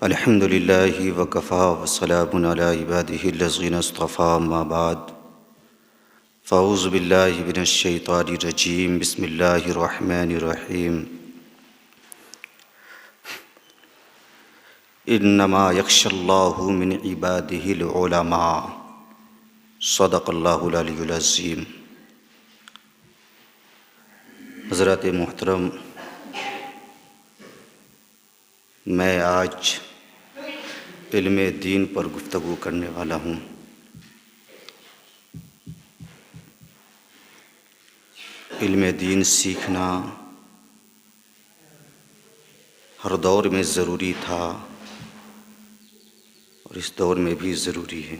الحمد للہ وکفا وسلام علی عباده الذین اصطفى اما بعد فاعوذ باللہ من الشیطان الرجیم بسم اللہ الرحمن الرحیم انما یخشی اللہ من عباده العلماء صدق اللہ العلی العظیم۔ حضرات محترم، میں آج علم دین پر گفتگو کرنے والا ہوں۔ علم دین سیکھنا ہر دور میں ضروری تھا اور اس دور میں بھی ضروری ہے۔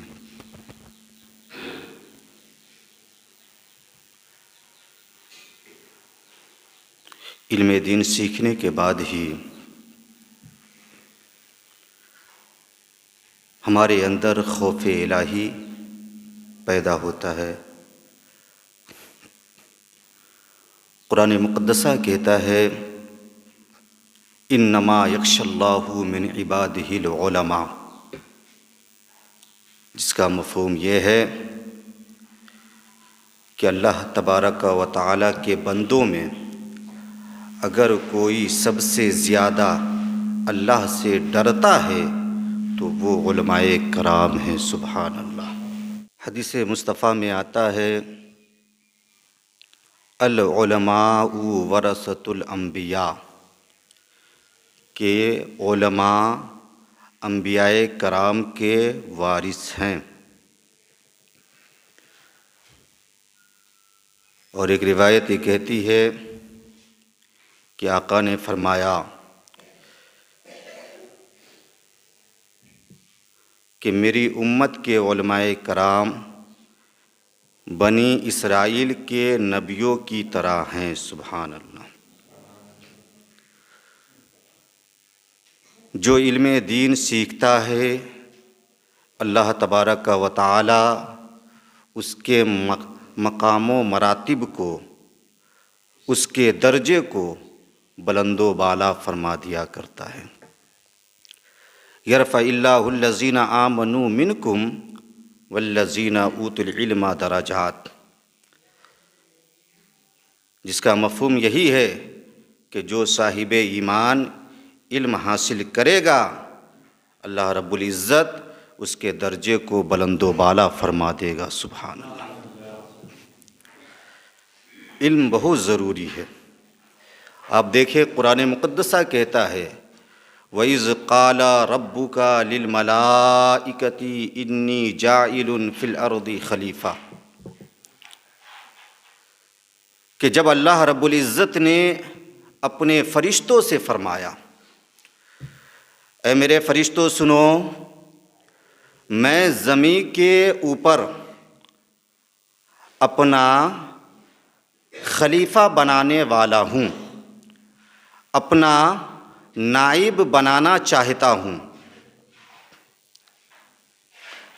علم دین سیکھنے کے بعد ہی ہمارے اندر خوف الہی پیدا ہوتا ہے۔ قرآن مقدسہ کہتا ہے انما یخشی اللہ من عبادہ العلماء، جس کا مفہوم یہ ہے کہ اللہ تبارک و تعالیٰ کے بندوں میں اگر کوئی سب سے زیادہ اللہ سے ڈرتا ہے تو وہ علماء کرام ہیں۔ سبحان اللہ۔ حدیث مصطفیٰ میں آتا ہے العلماء ورثۃ الانبیاء، کہ علماء انبیاء کرام کے وارث ہیں۔ اور ایک روایت یہ کہتی ہے کہ آقا نے فرمایا کہ میری امت کے علماء کرام بنی اسرائیل کے نبیوں کی طرح ہیں۔ سبحان اللہ۔ جو علم دین سیکھتا ہے اللہ تبارک و تعالی اس کے مقام و مراتب کو، اس کے درجے کو بلند و بالا فرما دیا کرتا ہے۔ یرفع اللہ الذین آمنوا منکم والذین اوتوا العلم درجات، جس کا مفہوم یہی ہے کہ جو صاحب ایمان علم حاصل کرے گا اللہ رب العزت اس کے درجے کو بلند و بالا فرما دے گا۔ سبحان اللہ۔ علم بہت ضروری ہے۔ آپ دیکھیں قرآن مقدسہ کہتا ہے وَإِذْ قَالَ رَبُّكَ لِلْمَلَائِكَةِ إِنِّي جَاعِلٌ فِي الْأَرْضِ خلیفہ، کہ جب اللہ رب العزت نے اپنے فرشتوں سے فرمایا اے میرے فرشتوں سنو، میں زمین کے اوپر اپنا خلیفہ بنانے والا ہوں، اپنا نائب بنانا چاہتا ہوں۔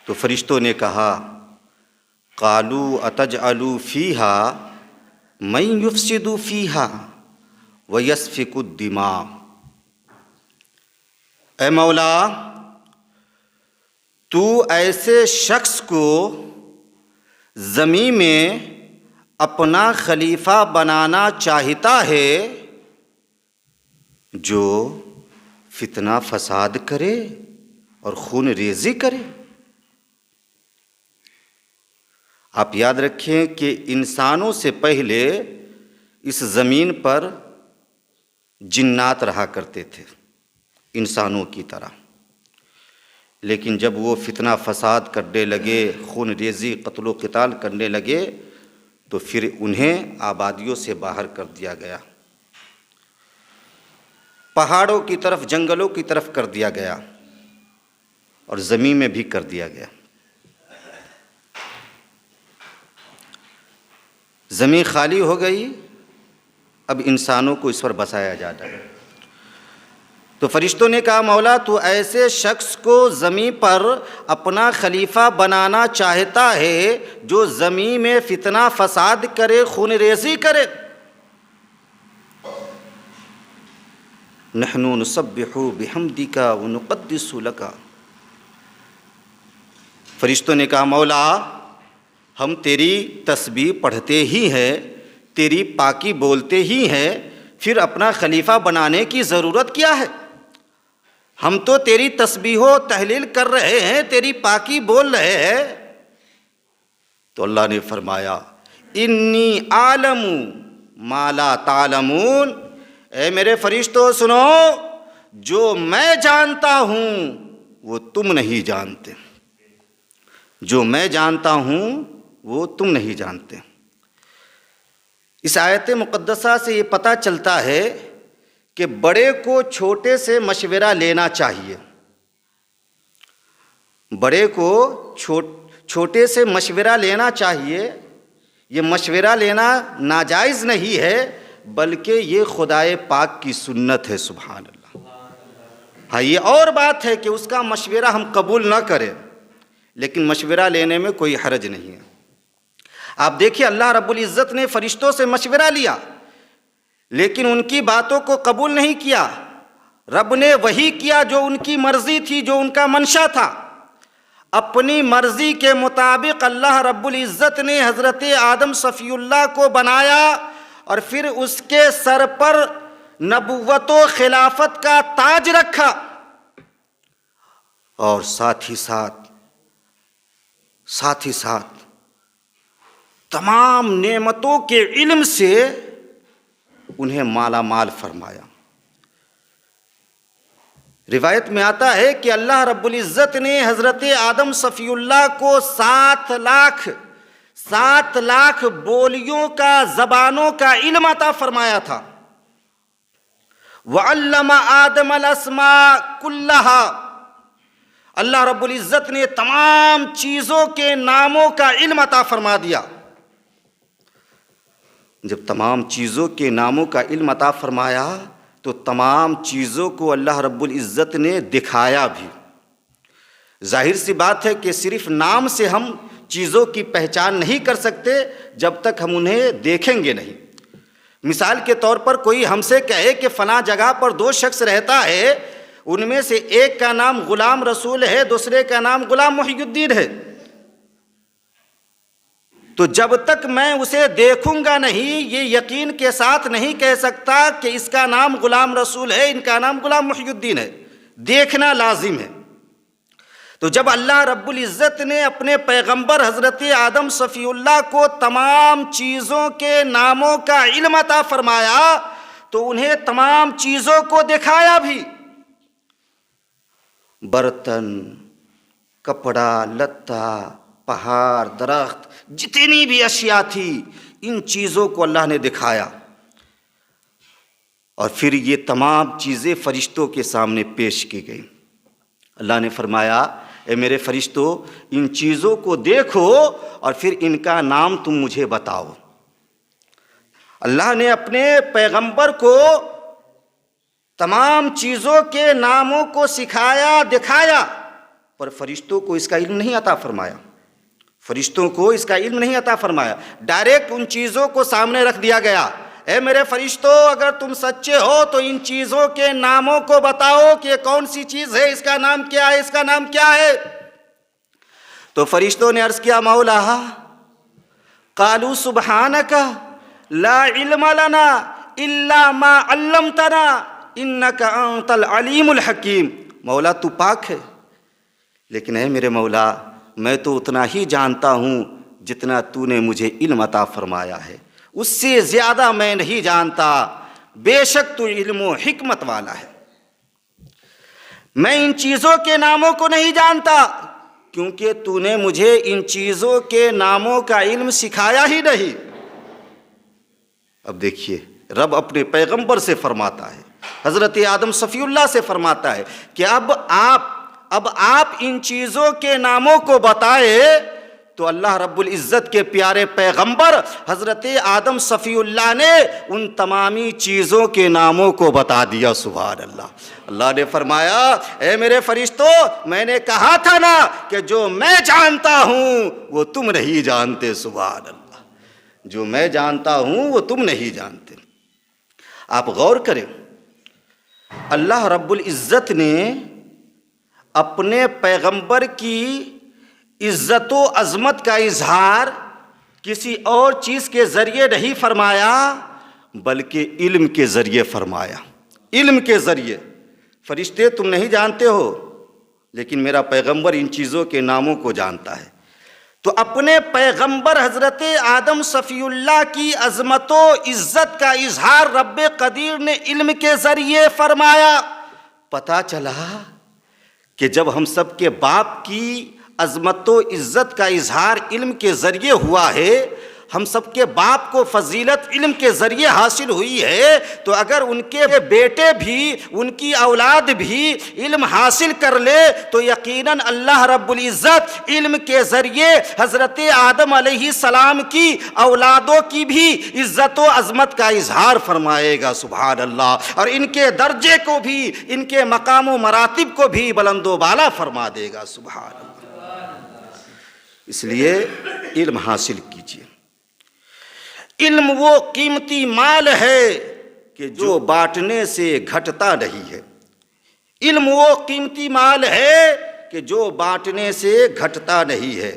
تو فرشتوں نے کہا قالوا اتجعل فیہا من یفسد فیہا ویسفک الدماء، اے مولا تو ایسے شخص کو زمین میں اپنا خلیفہ بنانا چاہتا ہے جو فتنہ فساد کرے اور خون ریزی کرے۔ آپ یاد رکھیں کہ انسانوں سے پہلے اس زمین پر جنات رہا کرتے تھے انسانوں کی طرح، لیکن جب وہ فتنہ فساد کرنے لگے، خون ریزی قتل و قتال کرنے لگے، تو پھر انہیں آبادیوں سے باہر کر دیا گیا، پہاڑوں کی طرف جنگلوں کی طرف کر دیا گیا اور زمین میں بھی کر دیا گیا۔ زمین خالی ہو گئی، اب انسانوں کو اس پر بسایا جاتا ہے۔ تو فرشتوں نے کہا مولا تو ایسے شخص کو زمین پر اپنا خلیفہ بنانا چاہتا ہے جو زمین میں فتنہ فساد کرے، خون ریزی کرے۔ نحن نسبح بحمدک ونقدس لک۔ فرشتوں نے کہا مولا ہم تیری تسبیح پڑھتے ہی ہیں، تیری پاکی بولتے ہی ہیں، پھر اپنا خلیفہ بنانے کی ضرورت کیا ہے؟ ہم تو تیری تسبیح و تحلیل کر رہے ہیں، تیری پاکی بول رہے ہیں۔ تو اللہ نے فرمایا انی عالم ما لا تعلمون، اے میرے فرشتوں سنو، جو میں جانتا ہوں وہ تم نہیں جانتے، جو میں جانتا ہوں وہ تم نہیں جانتے۔ اس آیت مقدسہ سے یہ پتہ چلتا ہے کہ بڑے کو چھوٹے سے مشورہ لینا چاہیے، بڑے کو چھوٹے سے مشورہ لینا چاہیے۔ یہ مشورہ لینا ناجائز نہیں ہے، بلکہ یہ خدائے پاک کی سنت ہے، سبحان اللہ۔ ہاں یہ اور بات ہے کہ اس کا مشورہ ہم قبول نہ کریں، لیکن مشورہ لینے میں کوئی حرج نہیں ہے۔ آپ دیکھیے اللہ رب العزت نے فرشتوں سے مشورہ لیا، لیکن ان کی باتوں کو قبول نہیں کیا۔ رب نے وہی کیا جو ان کی مرضی تھی، جو ان کا منشا تھا۔ اپنی مرضی کے مطابق اللہ رب العزت نے حضرت آدم صفی اللہ کو بنایا، اور پھر اس کے سر پر نبوت و خلافت کا تاج رکھا، اور ساتھ ہی ساتھ تمام نعمتوں کے علم سے انہیں مالا مال فرمایا۔ روایت میں آتا ہے کہ اللہ رب العزت نے حضرت آدم صفی اللہ کو 7 لاکھ بولیوں کا، زبانوں کا علم عطا فرمایا تھا۔ وَعَلَّمَ آدَمَ الْأَسْمَاءَ كُلَّهَا، اللہ رب العزت نے تمام چیزوں کے ناموں کا علم عطا فرما دیا۔ جب تمام چیزوں کے ناموں کا علم عطا فرمایا تو تمام چیزوں کو اللہ رب العزت نے دکھایا بھی۔ ظاہر سی بات ہے کہ صرف نام سے ہم چیزوں کی پہچان نہیں کر سکتے جب تک ہم انہیں دیکھیں گے نہیں۔ مثال کے طور پر کوئی ہم سے کہے کہ فلاں جگہ پر 2 شخص رہتا ہے، ان میں سے ایک کا نام غلام رسول ہے، دوسرے کا نام غلام محی الدین ہے، تو جب تک میں اسے دیکھوں گا نہیں، یہ یقین کے ساتھ نہیں کہہ سکتا کہ اس کا نام غلام رسول ہے، ان کا نام غلام محی الدین ہے۔ دیکھنا لازم ہے۔ تو جب اللہ رب العزت نے اپنے پیغمبر حضرت آدم صفی اللہ کو تمام چیزوں کے ناموں کا علم عطا فرمایا تو انہیں تمام چیزوں کو دکھایا بھی۔ برتن، کپڑا لتا، پہاڑ، درخت، جتنی بھی اشیاء تھی، ان چیزوں کو اللہ نے دکھایا، اور پھر یہ تمام چیزیں فرشتوں کے سامنے پیش کی گئیں۔ اللہ نے فرمایا اے میرے فرشتوں، ان چیزوں کو دیکھو اور پھر ان کا نام تم مجھے بتاؤ۔ اللہ نے اپنے پیغمبر کو تمام چیزوں کے ناموں کو سکھایا، دکھایا، پر فرشتوں کو اس کا علم نہیں عطا فرمایا۔ فرشتوں کو اس کا علم نہیں عطا فرمایا، ڈائریکٹ ان چیزوں کو سامنے رکھ دیا گیا۔ اے میرے فرشتوں، اگر تم سچے ہو تو ان چیزوں کے ناموں کو بتاؤ کہ یہ کون سی چیز ہے، اس کا نام کیا ہے، اس کا نام کیا ہے۔ تو فرشتوں نے عرض کیا مولا، قالوا سبحانک لا علم لنا الا ما علمتنا انک انت العلیم الحکیم، مولا تو پاک ہے، لیکن اے میرے مولا میں تو اتنا ہی جانتا ہوں جتنا تو نے مجھے علم عطا فرمایا ہے، اس سے زیادہ میں نہیں جانتا، بے شک تو علم و حکمت والا ہے۔ میں ان چیزوں کے ناموں کو نہیں جانتا کیونکہ تو نے مجھے ان چیزوں کے ناموں کا علم سکھایا ہی نہیں۔ اب دیکھیے رب اپنے پیغمبر سے فرماتا ہے، حضرت آدم صفی اللہ سے فرماتا ہے کہ اب آپ ان چیزوں کے ناموں کو بتائے، تو اللہ رب العزت کے پیارے پیغمبر حضرت آدم صفی اللہ نے ان تمامی چیزوں کے ناموں کو بتا دیا۔ سبحان اللہ۔ اللہ نے فرمایا اے میرے فرشتوں، میں نے کہا تھا نا کہ جو میں جانتا ہوں وہ تم نہیں جانتے۔ سبحان اللہ، جو میں جانتا ہوں وہ تم نہیں جانتے۔ آپ غور کریں، اللہ رب العزت نے اپنے پیغمبر کی عزت و عظمت کا اظہار کسی اور چیز کے ذریعے نہیں فرمایا بلکہ علم کے ذریعے فرمایا. علم کے ذریعے. فرشتے تم نہیں جانتے ہو لیکن میرا پیغمبر ان چیزوں کے ناموں کو جانتا ہے. تو اپنے پیغمبر حضرت آدم صفی اللہ کی عظمت و عزت کا اظہار رب قدیر نے علم کے ذریعے فرمایا. پتہ چلا کہ جب ہم سب کے باپ کی عظمت و عزت کا اظہار علم کے ذریعے ہوا ہے، ہم سب کے باپ کو فضیلت علم کے ذریعے حاصل ہوئی ہے، تو اگر ان کے بیٹے بھی ان کی اولاد بھی علم حاصل کر لے تو یقیناً اللہ رب العزت علم کے ذریعے حضرت آدم علیہ السلام کی اولادوں کی بھی عزت و عظمت کا اظہار فرمائے گا. سبحان اللہ. اور ان کے درجے کو بھی، ان کے مقام و مراتب کو بھی بلند و بالا فرما دے گا. سبحان اللہ. اس لیے علم حاصل کیجیے. علم وہ قیمتی مال ہے کہ جو بانٹنے سے گھٹتا نہیں ہے. علم وہ قیمتی مال ہے کہ جو بانٹنے سے گھٹتا نہیں ہے.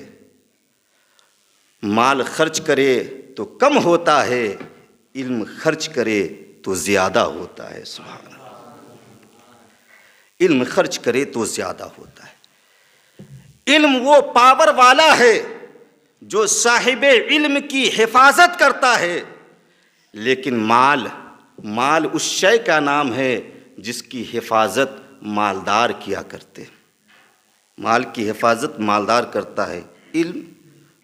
مال خرچ کرے تو کم ہوتا ہے، علم خرچ کرے تو زیادہ ہوتا ہے. سبحان اللہ. علم خرچ کرے تو زیادہ ہوتا ہے. علم وہ پاور والا ہے جو صاحب علم کی حفاظت کرتا ہے، لیکن مال اس شے کا نام ہے جس کی حفاظت مالدار کیا کرتے. مال کی حفاظت مالدار کرتا ہے، علم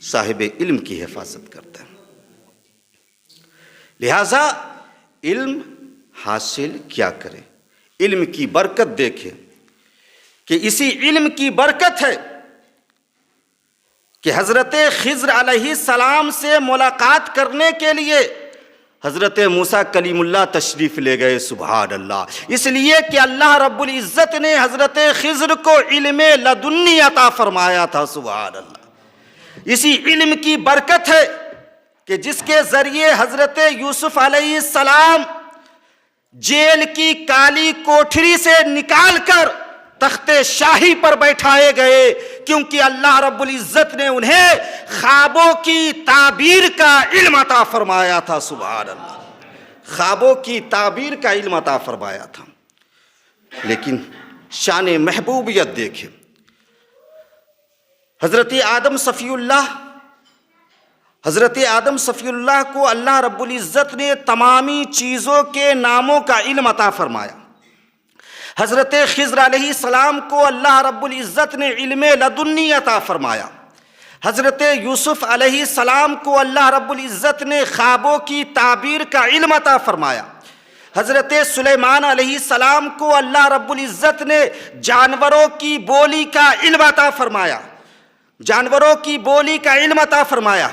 صاحب علم کی حفاظت کرتا ہے. لہذا علم حاصل کیا کریں، علم کی برکت دیکھیں کہ اسی علم کی برکت ہے کہ حضرت خضر علیہ السلام سے ملاقات کرنے کے لیے حضرت موسیٰ کلیم اللہ تشریف لے گئے. سبحان اللہ. اس لیے کہ اللہ رب العزت نے حضرت خضر کو علم لدنی عطا فرمایا تھا. سبحان اللہ. اسی علم کی برکت ہے کہ جس کے ذریعے حضرت یوسف علیہ السلام جیل کی کالی کوٹھری سے نکال کر تخت شاہی پر بیٹھائے گئے، کیونکہ اللہ رب العزت نے انہیں خوابوں کی تعبیر کا علم عطا فرمایا تھا. سبحان اللہ. خوابوں کی تعبیر کا علم عطا فرمایا تھا. لیکن شان محبوبیت دیکھیں. حضرت آدم صفی اللہ کو اللہ رب العزت نے تمامی چیزوں کے ناموں کا علم عطا فرمایا. حضرت خضر علیہ السلام کو اللہ رب العزت نے علم لدنی عطا فرمایا. حضرت یوسف علیہ السلام کو اللہ رب العزت نے خوابوں کی تعبیر کا علم عطا فرمایا. حضرت سلیمان علیہ السلام کو اللہ رب العزت نے جانوروں کی بولی کا علم عطا فرمایا. جانوروں کی بولی کا علم عطا فرمایا.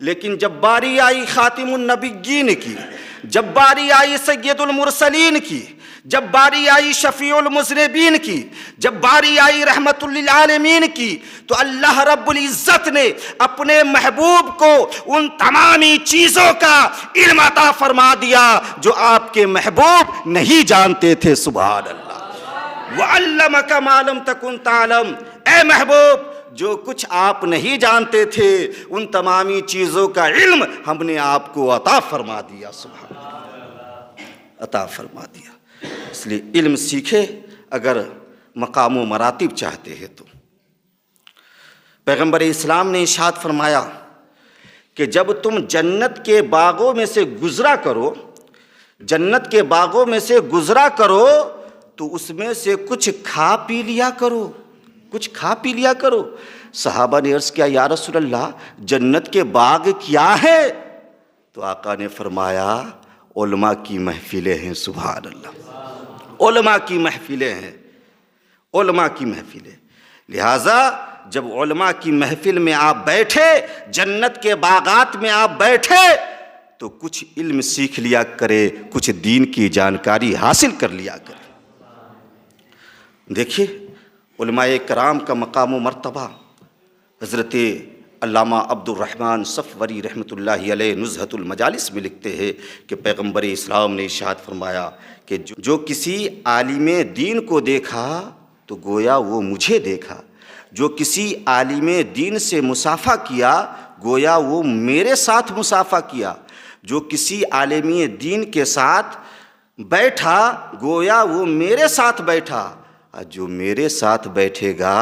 لیکن جب باری آئی خاتم النبیین کی، جب باری آئی سید المرسلین کی، جب باری آئی شفیع المذنبین کی، جب باری آئی رحمت للعالمین کی، تو اللہ رب العزت نے اپنے محبوب کو ان تمامی چیزوں کا علم عطا فرما دیا جو آپ کے محبوب نہیں جانتے تھے. سبحان اللہ. وَعَلَّمَكَ مَا لَمْ تَكُنْ تَعْلَمْ. اے محبوب، جو کچھ آپ نہیں جانتے تھے ان تمامی چیزوں کا علم ہم نے آپ کو عطا فرما دیا. سبحان اللہ. عطا فرما دیا. اس لیے علم سیکھے اگر مقام و مراتب چاہتے ہیں تو. پیغمبر اسلام نے ارشاد فرمایا کہ جب تم جنت کے باغوں میں سے گزرا کرو، جنت کے باغوں میں سے گزرا کرو تو اس میں سے کچھ کھا پی لیا کرو، کچھ کھا پی لیا کرو. صحابہ نے عرض کیا یا رسول اللہ جنت کے باغ کیا ہے؟ تو آقا نے فرمایا علماء کی محفلیں ہیں. سبحان اللہ. علماء کی محفلیں ہیں، علماء کی محفلیں. لہٰذا جب علماء کی محفل میں آپ بیٹھے، جنت کے باغات میں آپ بیٹھے تو کچھ علم سیکھ لیا کرے، کچھ دین کی جانکاری حاصل کر لیا کرے. دیکھیے علماء کرام کا مقام و مرتبہ. حضرت علامہ عبد الرحمن صفوری رحمۃ اللہ علیہ نزہۃ المجالس میں لکھتے ہیں کہ پیغمبر اسلام نے ارشاد فرمایا کہ جو کسی عالم دین کو دیکھا تو گویا وہ مجھے دیکھا، جو کسی عالم دین سے مصافحہ کیا گویا وہ میرے ساتھ مصافحہ کیا، جو کسی عالم دین کے ساتھ بیٹھا گویا وہ میرے ساتھ بیٹھا، اور جو میرے ساتھ بیٹھے گا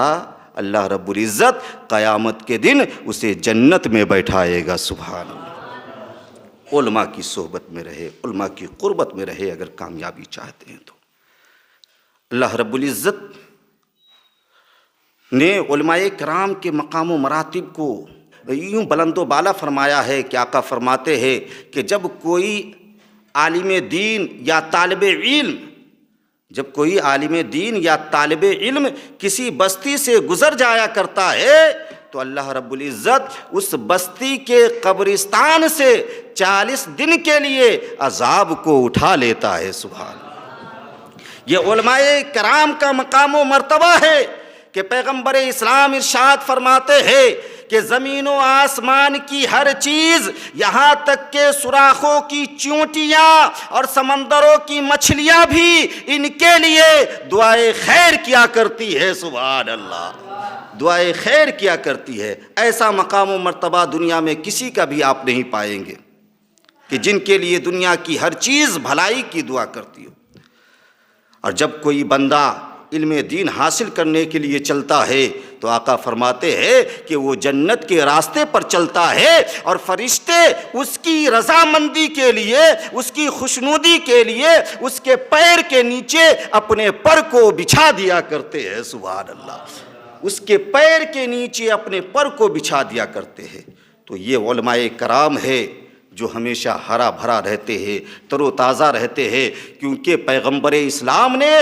اللہ رب العزت قیامت کے دن اسے جنت میں بیٹھائے گا۔ سبحان اللہ۔ علماء کی صحبت میں رہے، علماء کی قربت میں رہے اگر کامیابی چاہتے ہیں تو۔ اللہ رب العزت نے علماء کرام کے مقام و مراتب کو یوں بلند و بالا فرمایا ہے کہ آقا فرماتے ہیں کہ جب کوئی عالم دین یا طالب علم یا طالب علم کسی بستی سے گزر جایا کرتا ہے تو اللہ رب العزت اس بستی کے قبرستان سے 40 دن کے لیے عذاب کو اٹھا لیتا ہے۔ سبحان اللہ۔ یہ علماء کرام کا مقام و مرتبہ ہے کہ پیغمبر اسلام ارشاد فرماتے ہیں کہ زمین و آسمان کی ہر چیز، یہاں تک کہ سوراخوں کی چیونٹیاں اور سمندروں کی مچھلیاں بھی ان کے لیے دعائے خیر کیا کرتی ہے۔ سبحان اللہ، دعائے خیر کیا کرتی ہے۔ ایسا مقام و مرتبہ دنیا میں کسی کا بھی آپ نہیں پائیں گے کہ جن کے لیے دنیا کی ہر چیز بھلائی کی دعا کرتی ہو۔ اور جب کوئی بندہ علم دین حاصل کرنے کے لیے چلتا ہے تو آقا فرماتے ہیں کہ وہ جنت کے راستے پر چلتا ہے، اور فرشتے اس کی رضامندی کے لیے، اس کی خوشنودی کے لیے اس کے پیر کے نیچے اپنے پر کو بچھا دیا کرتے ہیں۔ سبحان اللہ، اس کے پیر کے نیچے اپنے پر کو بچھا دیا کرتے ہیں۔ تو یہ علماء کرام ہے جو ہمیشہ ہرا بھرا رہتے ہیں، تر و تازہ رہتے ہیں، کیونکہ پیغمبر اسلام نے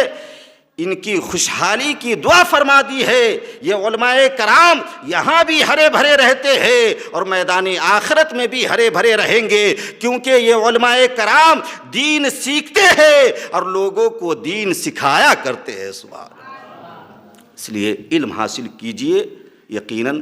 ان کی خوشحالی کی دعا فرما دی ہے۔ یہ علماء کرام یہاں بھی ہرے بھرے رہتے ہیں اور میدان آخرت میں بھی ہرے بھرے رہیں گے، کیونکہ یہ علماء کرام دین سیکھتے ہیں اور لوگوں کو دین سکھایا کرتے ہیں۔ سبحان اللہ۔ اس لیے علم حاصل کیجئے، یقیناً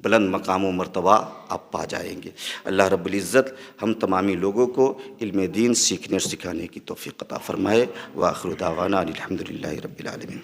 بلند مقام و مرتبہ آپ پا جائیں گے۔ اللہ رب العزت ہم تمامی لوگوں کو علم دین سیکھنے اور سکھانے کی توفیق عطا فرمائے۔ وآخر دعوانا الحمدللہ رب العالمین۔